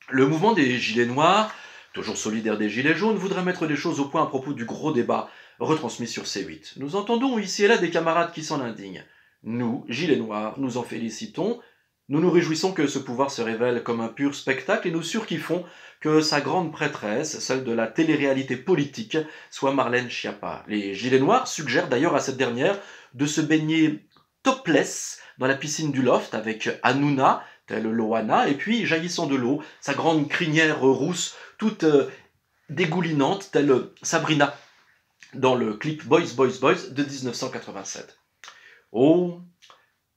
Le mouvement des Gilets noirs, toujours solidaire des Gilets jaunes, voudrait mettre les choses au point à propos du gros débat retransmis sur C8. Nous entendons ici et là des camarades qui s'en indignent. Nous, Gilets noirs, nous en félicitons. Nous nous réjouissons que ce pouvoir se révèle comme un pur spectacle et nous surkiffons que sa grande prêtresse, celle de la télé-réalité politique, soit Marlène Schiappa. Les Gilets noirs suggèrent d'ailleurs à cette dernière de se baigner topless dans la piscine du loft avec Hanouna, telle Loana, et puis jaillissant de l'eau, sa grande crinière rousse, toute dégoulinante, telle Sabrina, dans le clip Boys, Boys, Boys de 1987. Oh,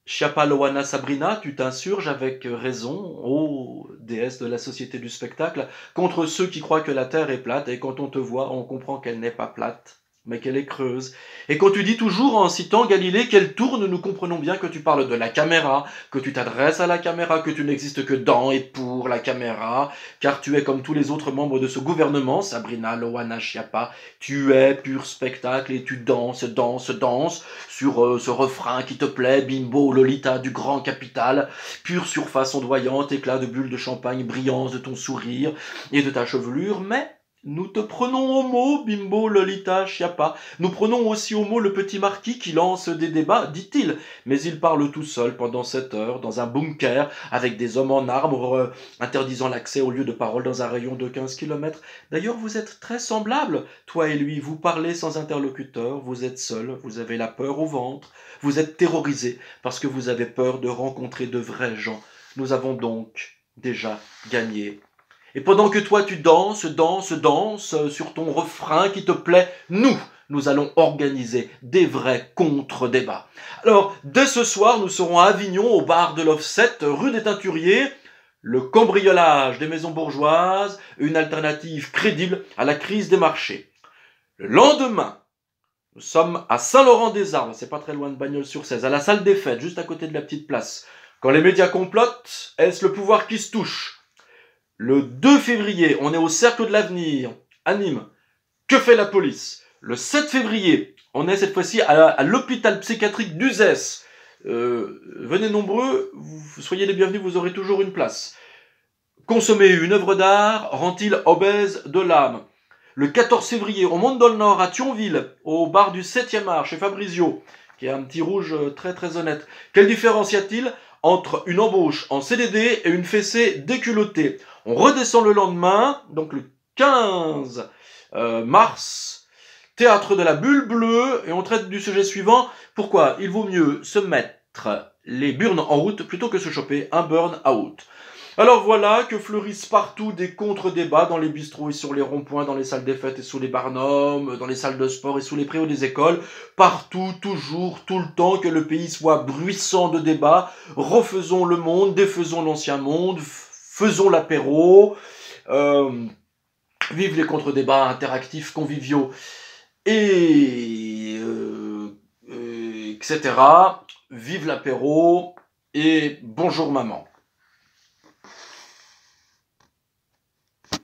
Schiappa, Loana, Sabrina, tu t'insurges avec raison, ô déesse de la société du spectacle, contre ceux qui croient que la Terre est plate, et quand on te voit, on comprend qu'elle n'est pas plate, mais qu'elle est creuse. Et quand tu dis toujours en citant Galilée qu'elle tourne, nous comprenons bien que tu parles de la caméra, que tu t'adresses à la caméra, que tu n'existes que dans et pour la caméra, car tu es comme tous les autres membres de ce gouvernement, Sabrina, Loana, Schiappa, tu es pur spectacle et tu danses, danses, danses sur ce refrain qui te plaît, bimbo, Lolita du grand capital, pure surface ondoyante, éclat de bulles de champagne, brillance de ton sourire et de ta chevelure, mais nous te prenons au mot, bimbo, Lolita, Schiappa. Nous prenons aussi au mot le petit marquis qui lance des débats, dit-il. Mais il parle tout seul pendant 7 heures, dans un bunker, avec des hommes en armes, interdisant l'accès au lieu de parole dans un rayon de 15 km. D'ailleurs, vous êtes très semblables, toi et lui. Vous parlez sans interlocuteur, vous êtes seul, vous avez la peur au ventre, vous êtes terrorisé parce que vous avez peur de rencontrer de vrais gens. Nous avons donc déjà gagné. Et pendant que toi tu danses, danses, danses sur ton refrain qui te plaît, nous allons organiser des vrais contre-débats. Alors, dès ce soir, nous serons à Avignon, au bar de l'Offset, rue des Teinturiers. Le cambriolage des maisons bourgeoises, une alternative crédible à la crise des marchés. Le lendemain, nous sommes à Saint-Laurent-des-Armes, c'est pas très loin de Bagnols-sur-Cèze, à la salle des fêtes, juste à côté de la petite place. Quand les médias complotent, est-ce le pouvoir qui se touche ? Le 2 février, on est au Cercle de l'Avenir, à Nîmes. Que fait la police ? Le 7 février, on est cette fois-ci à l'hôpital psychiatrique d'Uzès. Venez nombreux, soyez les bienvenus, vous aurez toujours une place. Consommer une œuvre d'art rend-il obèse de l'âme ? Le 14 février, on monte dans le Nord, à Thionville, au bar du 7e art, chez Fabrizio, qui est un petit rouge très très honnête. Quelle différence y a-t-il entre une embauche en CDD et une fessée déculottée ? On redescend le lendemain, donc le 15 mars, théâtre de la bulle bleue, et on traite du sujet suivant. Pourquoi il vaut mieux se mettre les burnes en route plutôt que se choper un burn-out. Alors voilà que fleurissent partout des contre-débats dans les bistrots et sur les ronds-points, dans les salles des fêtes et sous les barnums, dans les salles de sport et sous les préaux des écoles. Partout, toujours, tout le temps, que le pays soit bruissant de débats. Refaisons le monde, défaisons l'ancien monde, faisons l'apéro. Vive les contre-débats interactifs, conviviaux, et etc. Vive l'apéro et bonjour maman.